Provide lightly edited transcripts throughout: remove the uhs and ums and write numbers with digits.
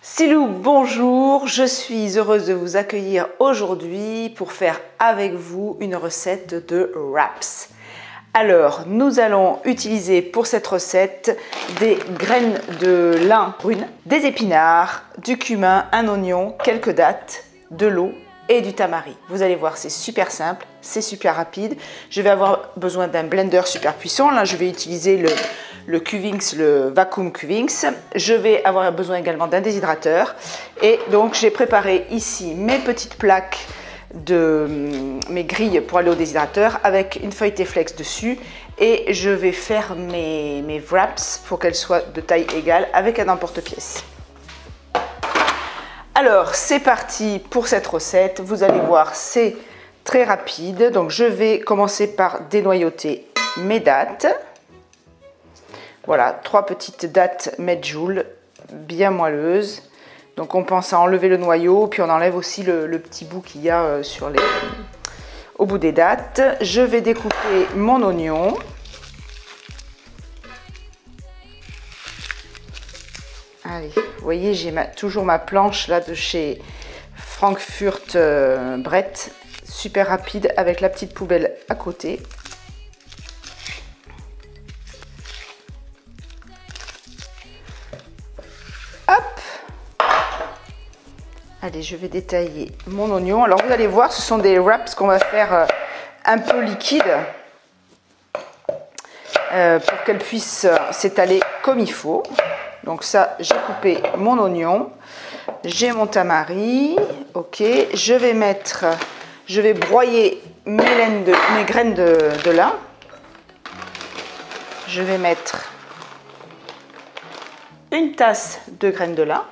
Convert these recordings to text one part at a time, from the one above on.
Silou, bonjour, je suis heureuse de vous accueillir aujourd'hui pour faire avec vous une recette de wraps. Alors, nous allons utiliser pour cette recette des graines de lin brune, des épinards, du cumin, un oignon, quelques dattes, de l'eau et du tamari. Vous allez voir, c'est super simple, c'est super rapide. Je vais avoir besoin d'un blender super puissant. Là, je vais utiliser le Qvix, le Vacuum Qvix. Je vais avoir besoin également d'un déshydrateur. Et donc, j'ai préparé ici mes petites plaques mes grilles pour aller au déshydrateur avec une feuille T-Flex dessus. Et je vais faire mes wraps pour qu'elles soient de taille égale avec un emporte-pièce. Alors, c'est parti pour cette recette. Vous allez voir, c'est très rapide. Donc, je vais commencer par dénoyauter mes dattes. Voilà, 3 petites dattes medjool bien moelleuses. Donc, on pense à enlever le noyau, puis on enlève aussi le petit bout qu'il y a au bout des dattes. Je vais découper mon oignon. Allez, vous voyez, j'ai toujours ma planche là de chez Frankfurt Brett, super rapide avec la petite poubelle à côté. Hop! Allez, je vais détailler mon oignon. Alors vous allez voir, ce sont des wraps qu'on va faire un peu liquides pour qu'elles puissent s'étaler comme il faut. Donc ça, j'ai coupé mon oignon, j'ai mon tamari, ok. Je vais broyer mes graines de lin. Je vais mettre une tasse de graines de lin.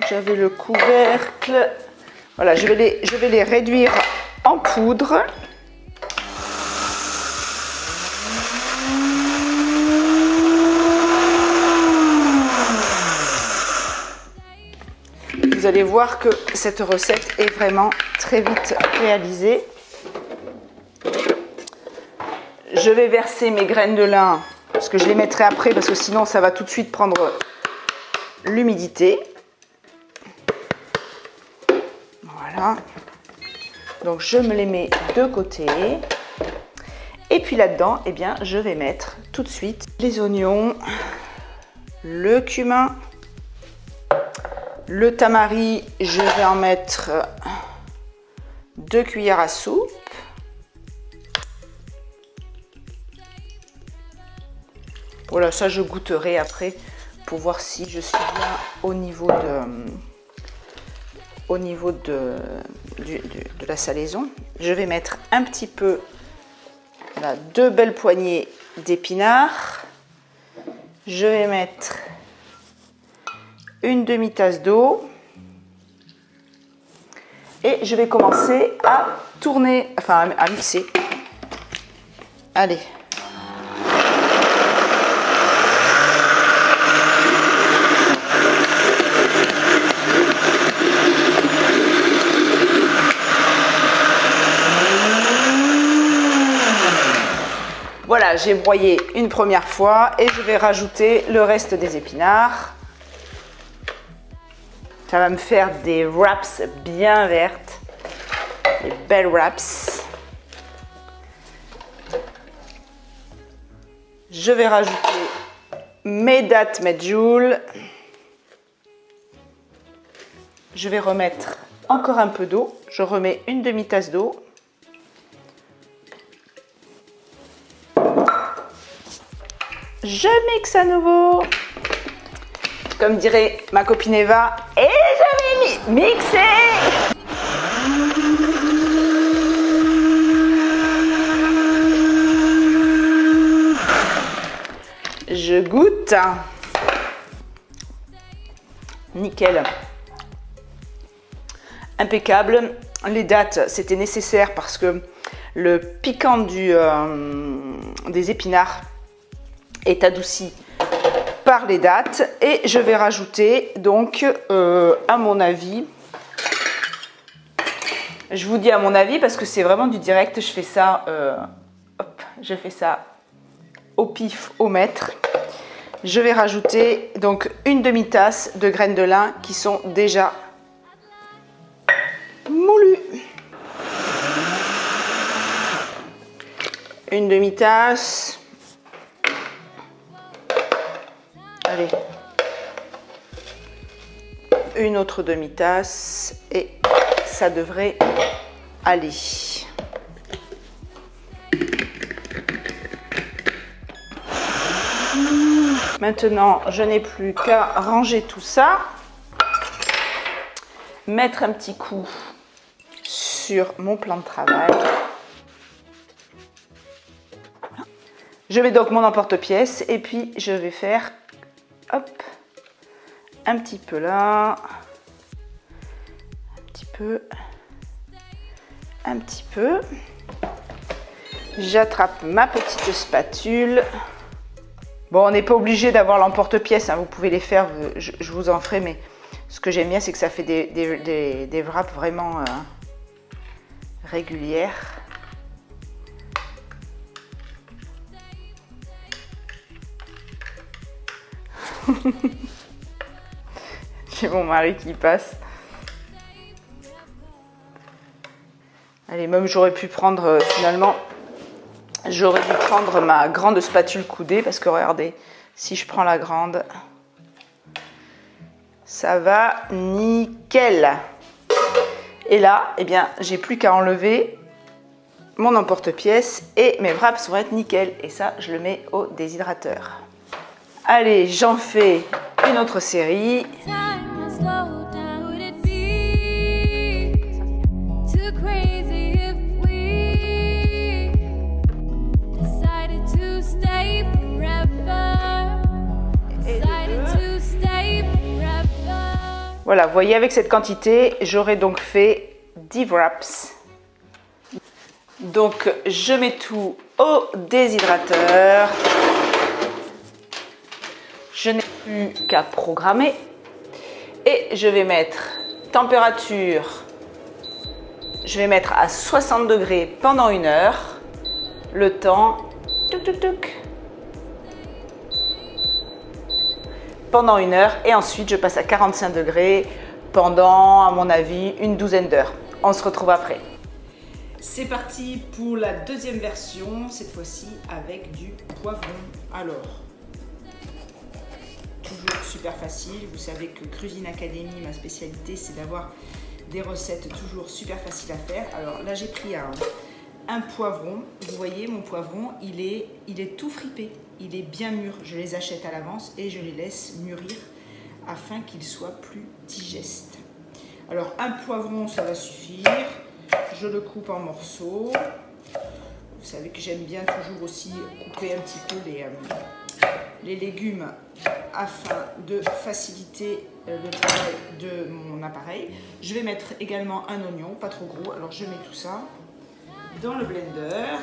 J'avais le couvercle. Voilà, je vais les réduire en poudre. Vous allez voir que cette recette est vraiment très vite réalisée. Je vais verser mes graines de lin, parce que je les mettrai après, parce que sinon ça va tout de suite prendre l'humidité. Voilà. Donc je me les mets de côté. Et puis là-dedans, eh bien, je vais mettre tout de suite les oignons, le cumin. Le tamari, je vais en mettre 2 cuillères à soupe. Voilà, ça je goûterai après pour voir si je suis bien au niveau de la salaison. Je vais mettre un petit peu, voilà, 2 belles poignées d'épinards. Je vais mettre une demi-tasse d'eau et je vais commencer à tourner, enfin à mixer. Allez. Voilà, j'ai broyé une première fois et je vais rajouter le reste des épinards. Ça va me faire des wraps bien vertes, des belles wraps. Je vais rajouter mes dattes medjool. Je vais remettre encore un peu d'eau. Je remets une demi-tasse d'eau. Je mixe à nouveau. Comme dirait ma copine Eva, et je vais mixer. Je goûte. Nickel. Impeccable. Les dattes, c'était nécessaire parce que le piquant des épinards est adouci par les dattes. Et je vais rajouter donc à mon avis, je vous dis à mon avis parce que c'est vraiment du direct, je fais ça hop, je fais ça au pif au mètre. Je vais rajouter donc une demi-tasse de graines de lin qui sont déjà moulues. Une demi-tasse. Allez. Une autre demi-tasse et ça devrait aller. Maintenant, je n'ai plus qu'à ranger tout ça, mettre un petit coup sur mon plan de travail. Voilà. Je mets donc mon emporte-pièce et puis je vais faire, hop, un petit peu là, un petit peu, un petit peu. J'attrape ma petite spatule. Bon, on n'est pas obligé d'avoir l'emporte-pièce, hein, vous pouvez les faire, je vous en ferai, mais ce que j'aime bien, c'est que ça fait des wraps vraiment régulières. J'ai mon mari qui passe. Allez, même j'aurais pu prendre finalement... J'aurais dû prendre ma grande spatule coudée parce que regardez, si je prends la grande, ça va nickel. Et là, eh bien, j'ai plus qu'à enlever mon emporte-pièce et mes wraps vont être nickel. Et ça, je le mets au déshydrateur. Allez, j'en fais une autre série. Voilà, vous voyez, avec cette quantité, j'aurai donc fait 10 wraps. Donc, je mets tout au déshydrateur. Je n'ai plus qu'à programmer. Et je vais mettre température, je vais mettre à 60 degrés pendant 1 heure. Le temps, touc, touc, touc. Pendant 1 heure et ensuite je passe à 45 degrés pendant, à mon avis, une douzaine d'heures. On se retrouve après. C'est parti pour la deuxième version, cette fois-ci avec du poivron. Alors, toujours super facile. Vous savez que Cuisine Academy, ma spécialité, c'est d'avoir des recettes toujours super faciles à faire. Alors là, j'ai pris un poivron. Vous voyez, mon poivron, il est tout fripé. Il est bien mûr. Je les achète à l'avance et je les laisse mûrir afin qu'ils soient plus digestes. Alors, un poivron, ça va suffire. Je le coupe en morceaux. Vous savez que j'aime bien toujours aussi couper un petit peu les légumes afin de faciliter le travail de mon appareil. Je vais mettre également un oignon, pas trop gros. Alors, je mets tout ça dans le blender.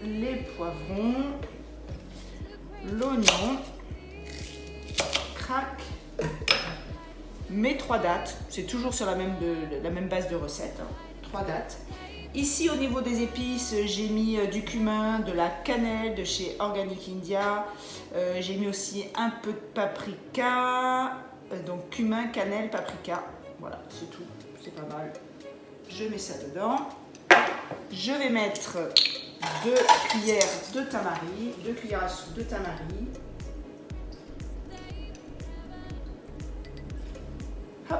Les poivrons, l'oignon, crac, mes 3 dattes, c'est toujours sur la même base de recette, hein, 3 dattes. Ici au niveau des épices, j'ai mis du cumin, de la cannelle de chez Organic India, j'ai mis aussi un peu de paprika, donc cumin, cannelle, paprika, voilà, c'est tout, c'est pas mal. Je mets ça dedans. Je vais mettre 2 cuillères de tamari, 2 cuillères à soupe de tamari. Hop.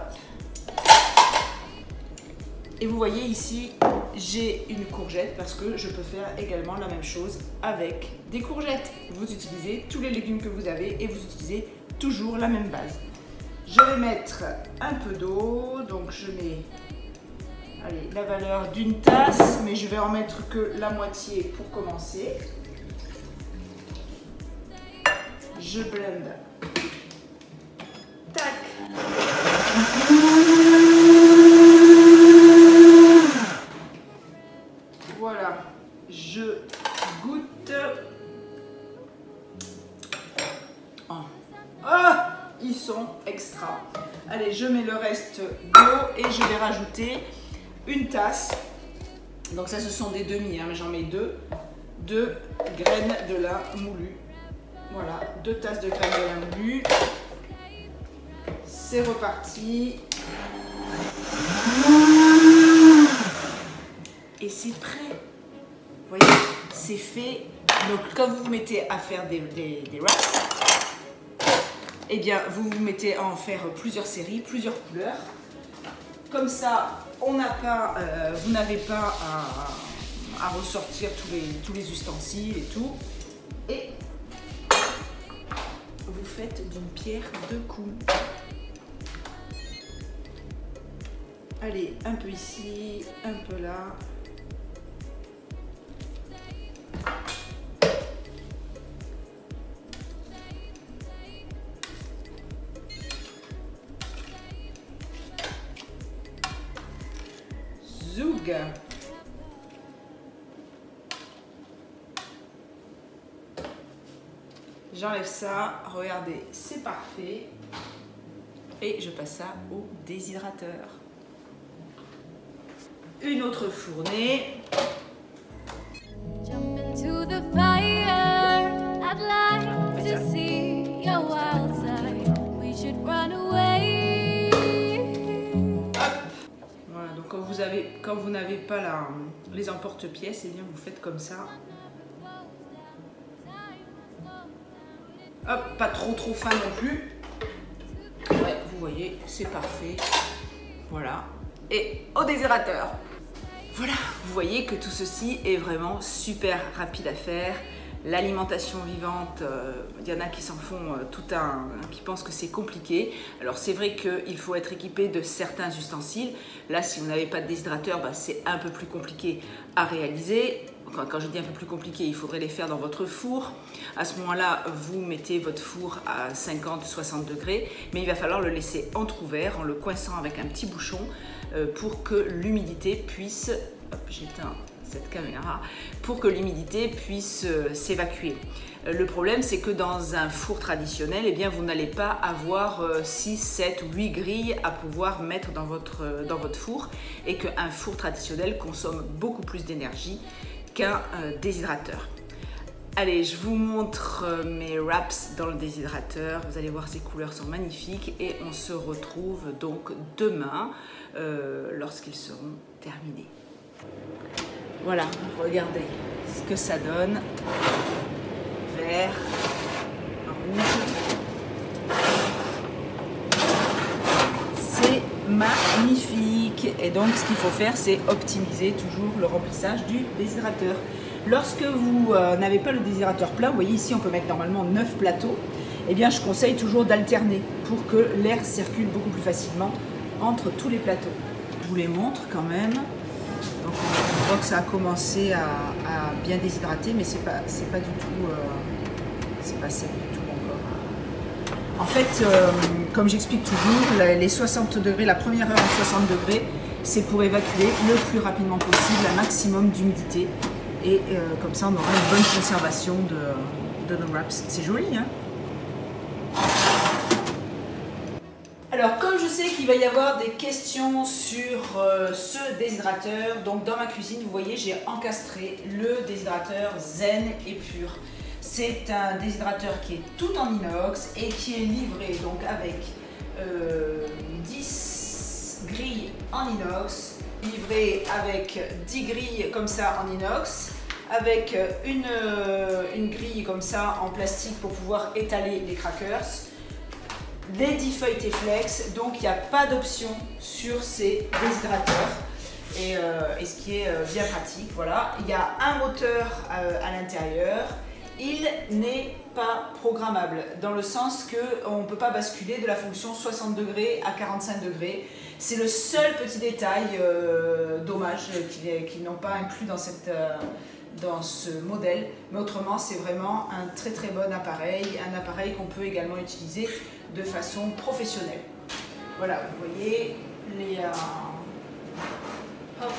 Et vous voyez ici, j'ai une courgette parce que je peux faire également la même chose avec des courgettes. Vous utilisez tous les légumes que vous avez et vous utilisez toujours la même base. Je vais mettre un peu d'eau, donc je mets... Allez, la valeur d'une tasse, mais je vais en mettre que la moitié pour commencer. Je blende. Tac. Voilà, je goûte. Oh. Ah, ils sont extra. Allez, je mets le reste d'eau et je vais rajouter une tasse, donc ça ce sont des demi, hein, mais j'en mets 2 de graines de lin moulu. Voilà, 2 tasses de graines de lin moulu. C'est reparti. Et c'est prêt. Vous voyez, c'est fait. Donc quand vous vous mettez à faire des wraps, eh bien vous vous mettez à en faire plusieurs séries, plusieurs couleurs. Comme ça, vous n'avez pas à ressortir tous les ustensiles et tout. Et vous faites d'une pierre deux coups. Allez, un peu ici, un peu là. Zoug. J'enlève ça, regardez, c'est parfait. Et je passe ça au déshydrateur. Une autre fournée. Jump into the fire. I'd like to see your wild side. We should run away. Hop. Voilà, donc quand vous n'avez pas les emporte-pièces, eh bien vous faites comme ça. Hop, pas trop fin non plus. Ouais, vous voyez, c'est parfait. Voilà. Et au déshydrateur. Voilà, vous voyez que tout ceci est vraiment super rapide à faire. L'alimentation vivante, il y en a qui s'en font qui pensent que c'est compliqué. Alors c'est vrai qu'il faut être équipé de certains ustensiles. Là, si vous n'avez pas de déshydrateur, c'est un peu plus compliqué à réaliser. Quand je dis un peu plus compliqué, il faudrait les faire dans votre four. À ce moment-là, vous mettez votre four à 50-60 degrés, mais il va falloir le laisser entrouvert en le coinçant avec un petit bouchon pour que l'humidité puisse, j'éteins cette caméra, pour que l'humidité puisse s'évacuer. Le problème, c'est que dans un four traditionnel, eh bien, vous n'allez pas avoir 6, 7 ou 8 grilles à pouvoir mettre dans votre four, et qu'un four traditionnel consomme beaucoup plus d'énergie qu'un déshydrateur. Allez, je vous montre mes wraps dans le déshydrateur. Vous allez voir, ces couleurs sont magnifiques et on se retrouve donc demain lorsqu'ils seront terminés. Voilà, regardez ce que ça donne. Vert, rouge. C'est magnifique. Et donc, ce qu'il faut faire, c'est optimiser toujours le remplissage du déshydrateur. Lorsque vous n'avez pas le déshydrateur plein, vous voyez ici, on peut mettre normalement 9 plateaux. Eh bien, je conseille toujours d'alterner pour que l'air circule beaucoup plus facilement entre tous les plateaux. Je vous les montre quand même. Donc, on voit que ça a commencé à bien déshydrater, mais c'est pas du tout, c'est pas sec du tout encore. En fait, comme j'explique toujours, les 60 degrés, la première heure en 60 degrés, c'est pour évacuer le plus rapidement possible un maximum d'humidité. Et comme ça, on aura une bonne conservation de nos wraps. C'est joli, hein? Alors, comme je sais qu'il va y avoir des questions sur ce déshydrateur, donc dans ma cuisine, vous voyez, j'ai encastré le déshydrateur Zen et Pur. C'est un déshydrateur qui est tout en inox et qui est livré donc avec 10 grilles en inox, livré avec 10 grilles comme ça en inox, avec une grille comme ça en plastique pour pouvoir étaler les crackers, les 10 feuilles T-Flex, donc il n'y a pas d'option sur ces déshydrateurs et ce qui est bien pratique. Voilà, il y a un moteur à l'intérieur. Il n'est pas programmable dans le sens qu'on ne peut pas basculer de la fonction 60 degrés à 45 degrés. C'est le seul petit détail dommage qu'ils n'ont pas inclus dans ce modèle. Mais autrement, c'est vraiment un très très bon appareil, un appareil qu'on peut également utiliser de façon professionnelle. Voilà, vous voyez les... hop, voilà,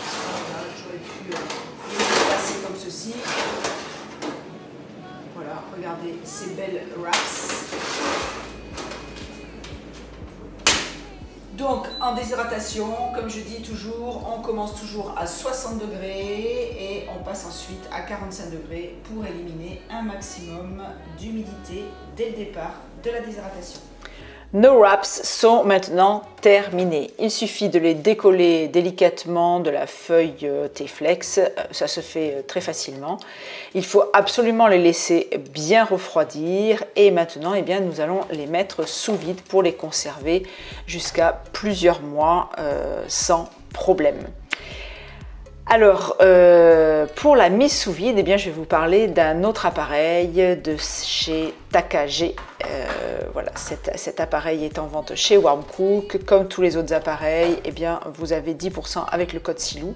j'aurais pu les passer comme ceci. Voilà, regardez ces belles wraps. Donc en déshydratation, comme je dis toujours, on commence toujours à 60 degrés et on passe ensuite à 45 degrés pour éliminer un maximum d'humidité dès le départ de la déshydratation. Nos wraps sont maintenant terminés. Il suffit de les décoller délicatement de la feuille T-Flex. Ça se fait très facilement. Il faut absolument les laisser bien refroidir. Et maintenant, eh bien, nous allons les mettre sous vide pour les conserver jusqu'à plusieurs mois sans problème. Alors, pour la mise sous vide, eh bien, je vais vous parler d'un autre appareil de chez Takage. Voilà, cet appareil est en vente chez Warmcook. Comme tous les autres appareils, eh bien, vous avez 10% avec le code SILOU.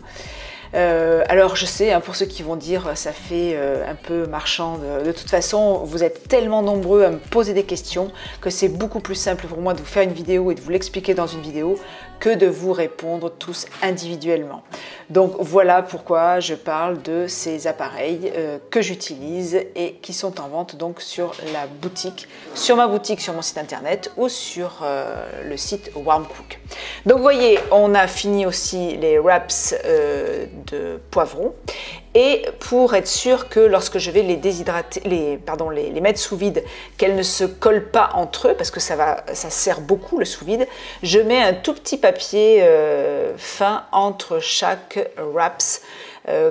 Alors je sais, hein, pour ceux qui vont dire ça fait un peu marchand, de toute façon vous êtes tellement nombreux à me poser des questions que c'est beaucoup plus simple pour moi de vous faire une vidéo et de vous l'expliquer dans une vidéo que de vous répondre tous individuellement. Donc voilà pourquoi je parle de ces appareils que j'utilise et qui sont en vente donc sur la boutique, sur ma boutique, sur mon site internet ou sur le site Warmcook. Donc vous voyez, on a fini aussi les wraps de poivrons. Et pour être sûr que lorsque je vais les déshydrater, les mettre sous vide, qu'elles ne se collent pas entre eux, parce que ça sert beaucoup le sous vide, je mets un tout petit papier fin entre chaque wraps.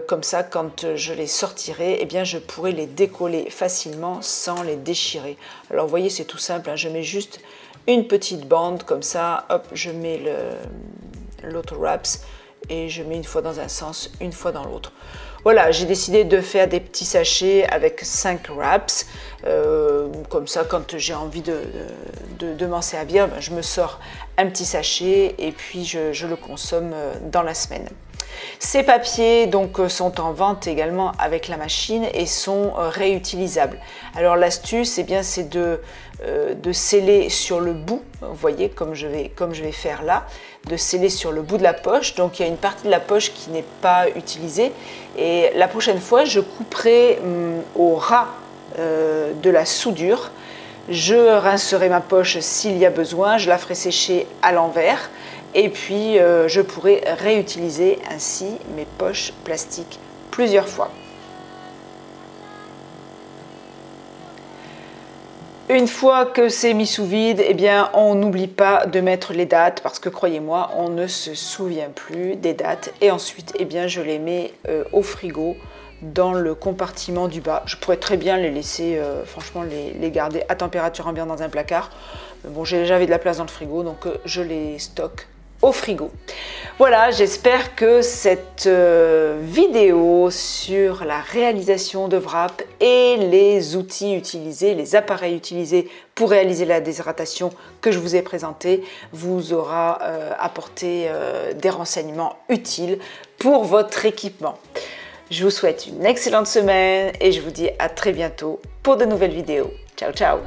Comme ça, quand je les sortirai, eh bien, je pourrai les décoller facilement sans les déchirer. Alors vous voyez, c'est tout simple, hein, je mets juste une petite bande comme ça, hop, je mets l'autre wraps et je mets une fois dans un sens, une fois dans l'autre. Voilà, j'ai décidé de faire des petits sachets avec 5 wraps. Comme ça, quand j'ai envie de m'en servir, ben, je me sors un petit sachet et puis je le consomme dans la semaine. Ces papiers donc sont en vente également avec la machine et sont réutilisables. Alors l'astuce, eh bien, c'est de sceller sur le bout, vous voyez, comme je vais faire là, de sceller sur le bout de la poche. Donc il y a une partie de la poche qui n'est pas utilisée et la prochaine fois je couperai au ras de la soudure. Je rincerai ma poche s'il y a besoin, je la ferai sécher à l'envers et puis je pourrai réutiliser ainsi mes poches plastiques plusieurs fois. Une fois que c'est mis sous vide, eh bien, on n'oublie pas de mettre les dates parce que croyez-moi, on ne se souvient plus des dates. Et ensuite, eh bien, je les mets au frigo dans le compartiment du bas. Je pourrais très bien les laisser, franchement, les garder à température ambiante dans un placard. Bon, j'avais de la place dans le frigo, donc je les stocke au frigo. Voilà, j'espère que cette vidéo sur la réalisation de wraps et les outils utilisés, les appareils utilisés pour réaliser la déshydratation que je vous ai présenté vous aura apporté des renseignements utiles pour votre équipement. Je vous souhaite une excellente semaine et je vous dis à très bientôt pour de nouvelles vidéos. Ciao, ciao!